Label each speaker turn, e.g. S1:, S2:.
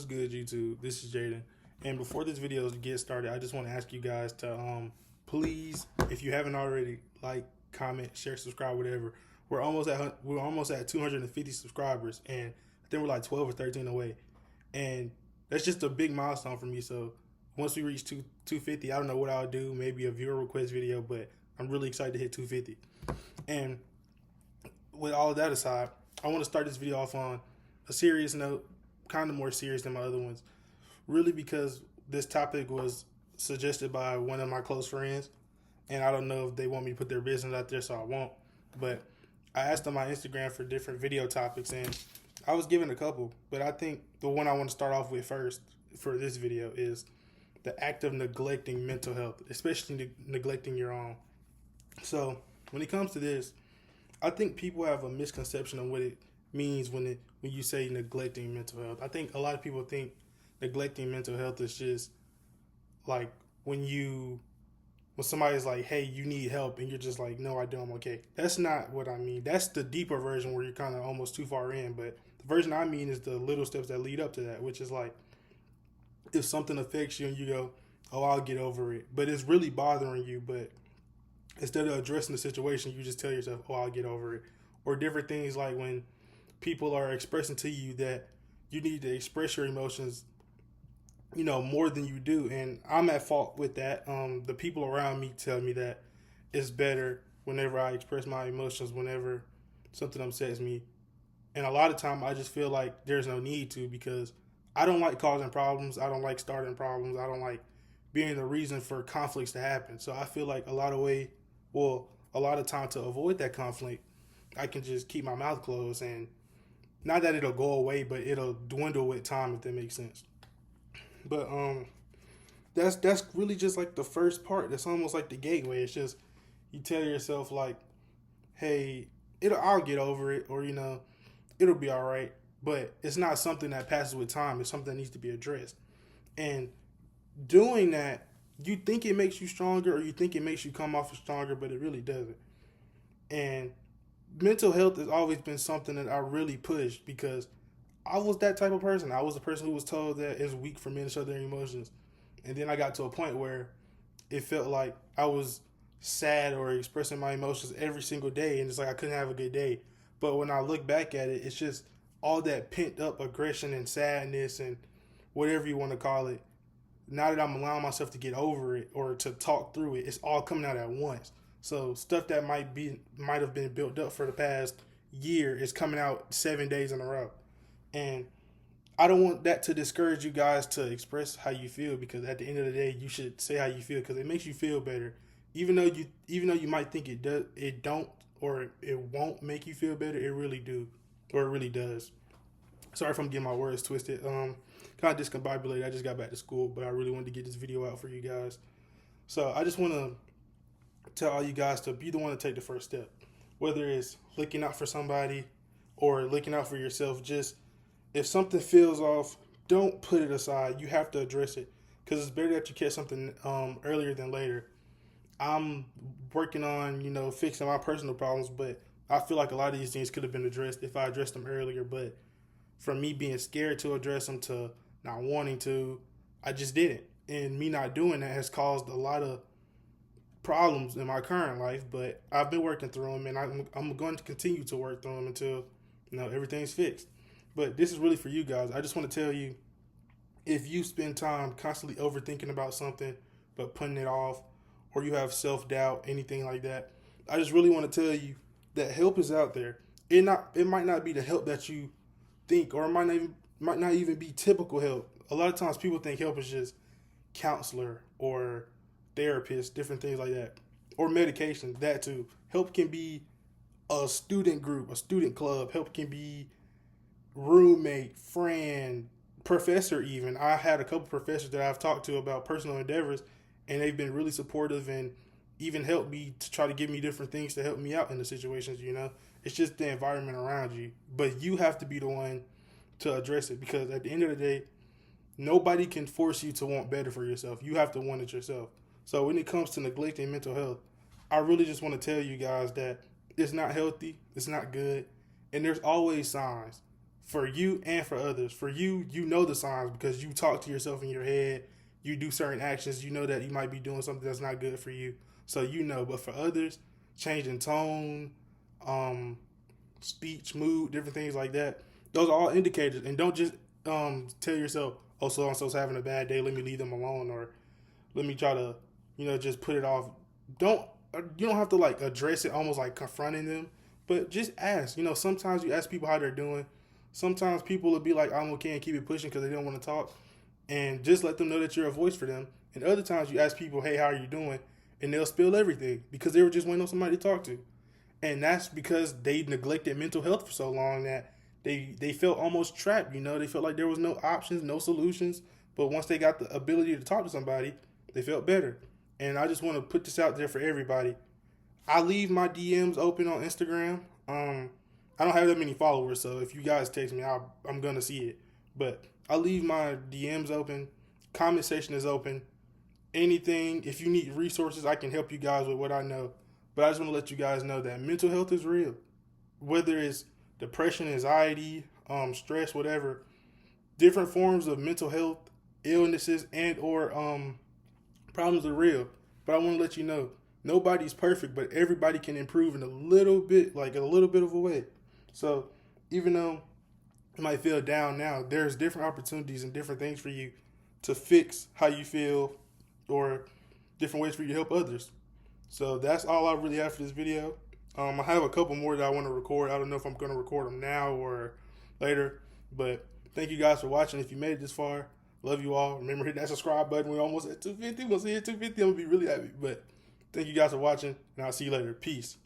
S1: What's good, YouTube? This is Jaden. And before this video gets started, I just want to ask you guys to please, if you haven't already, like, comment, share, subscribe, whatever. We're almost at 250 subscribers, and I think we're like 12 or 13 away. And that's just a big milestone for me. So once we reach 250, I don't know what I'll do. Maybe a viewer request video, but I'm really excited to hit 250. And with all of that aside, I want to start this video off on a serious note, kind of more serious than my other ones. Really, because this topic was suggested by one of my close friends, and I don't know if they want me to put their business out there, so I won't. But I asked on my Instagram for different video topics, and I was given a couple. But I think the one I want to start off with first for this video is the act of neglecting mental health, especially neglecting your own. So when it comes to this, I think people have a misconception of what it means when you say neglecting mental health. I think a lot of people think neglecting mental health is just like when somebody's like, "Hey, you need help," and you're just like, "No, I don't. I'm okay." That's not what I mean. That's the deeper version where you're kind of almost too far in. But the version I mean is the little steps that lead up to that, which is like if something affects you and you go, "Oh, I'll get over it," but it's really bothering you, but instead of addressing the situation, you just tell yourself, "Oh, I'll get over it." Or different things like when people are expressing to you that you need to express your emotions, more than you do. And I'm at fault with that. The people around me tell me that it's better whenever I express my emotions, whenever something upsets me. And a lot of time I just feel like there's no need to, because I don't like causing problems. I don't like starting problems. I don't like being the reason for conflicts to happen. So I feel like a lot of time to avoid that conflict, I can just keep my mouth closed, and not that it'll go away, but it'll dwindle with time, if that makes sense. But that's really just like the first part. That's almost like the gateway. It's just you tell yourself like, "Hey, I'll get over it," or it'll be all right. But it's not something that passes with time. It's something that needs to be addressed. And doing that, you think it makes you stronger, or you think it makes you come off as stronger, but it really doesn't. And mental health has always been something that I really pushed, because I was that type of person. I was the person who was told that it's weak for men to show their emotions. And then I got to a point where it felt like I was sad or expressing my emotions every single day, and it's like I couldn't have a good day. But when I look back at it, it's just all that pent up aggression and sadness and whatever you want to call it. Now that I'm allowing myself to get over it or to talk through it, it's all coming out at once. So stuff that might have been built up for the past year is coming out 7 days in a row. And I don't want that to discourage you guys to express how you feel, because at the end of the day, you should say how you feel, because it makes you feel better. Even though you might think it don't, or it won't make you feel better, it really do, or it really does. Sorry if I'm getting my words twisted. Kind of discombobulated. I just got back to school, but I really wanted to get this video out for you guys. So I just want to tell all you guys to be the one to take the first step, whether it's looking out for somebody or looking out for yourself. Just if something feels off, don't put it aside. You have to address it, because it's better that you catch something earlier than later. I'm working on fixing my personal problems, but I feel like a lot of these things could have been addressed if I addressed them earlier. But from me being scared to address them to not wanting to, I just didn't. And me not doing that has caused a lot of problems in my current life. But I've been working through them, and I'm going to continue to work through them until everything's fixed. But this is really for you guys. I just want to tell you, if you spend time constantly overthinking about something but putting it off, or you have self-doubt, anything like that, I just really want to tell you that help is out there. It might not be the help that you think, or it might not even be typical help. A lot of times people think help is just counselor or therapist, different things like that, or medication. That too. Help can be a student group, a student club. Help can be roommate, friend, professor. Even I had a couple professors that I've talked to about personal endeavors, and they've been really supportive and even helped me to try to give me different things to help me out in the situations. It's just the environment around you, but you have to be the one to address it, because at the end of the day, nobody can force you to want better for yourself. You have to want it yourself. So when it comes to neglecting mental health, I really just want to tell you guys that it's not healthy, it's not good, and there's always signs. for you and for others. For you, you know the signs because you talk to yourself in your head. You do certain actions. You know that you might be doing something that's not good for you. So you know. But for others, changing tone, speech, mood, different things like that. Those are all indicators. And don't just tell yourself, oh, so and so's having a bad day. Let me leave them alone, or let me try to, just put it off. You don't have to like address it, almost like confronting them, but just ask. Sometimes you ask people how they're doing. Sometimes people will be like, I'm okay, and keep it pushing because they don't want to talk, and just let them know that you're a voice for them. And other times you ask people, hey, how are you doing? And they'll spill everything because they were just waiting on somebody to talk to. And that's because they neglected mental health for so long that they felt almost trapped. They felt like there was no options, no solutions. But once they got the ability to talk to somebody, they felt better. And I just want to put this out there for everybody. I leave my DMs open on Instagram. I don't have that many followers, so if you guys text me, I'm going to see it. But I leave my DMs open. Comment section is open. Anything, if you need resources, I can help you guys with what I know. But I just want to let you guys know that mental health is real. Whether it's depression, anxiety, stress, whatever, different forms of mental health, illnesses, and or problems are real. But I want to let you know, nobody's perfect, but everybody can improve in a little bit of a way. So even though you might feel down now, there's different opportunities and different things for you to fix how you feel, or different ways for you to help others. So that's all I really have for this video. I have a couple more that I want to record. I don't know if I'm going to record them now or later. But thank you guys for watching. If you made it this far, love you all. Remember, hit that subscribe button. We're almost at 250. We'll see you at 250. I'm going to be really happy. But thank you guys for watching, and I'll see you later. Peace.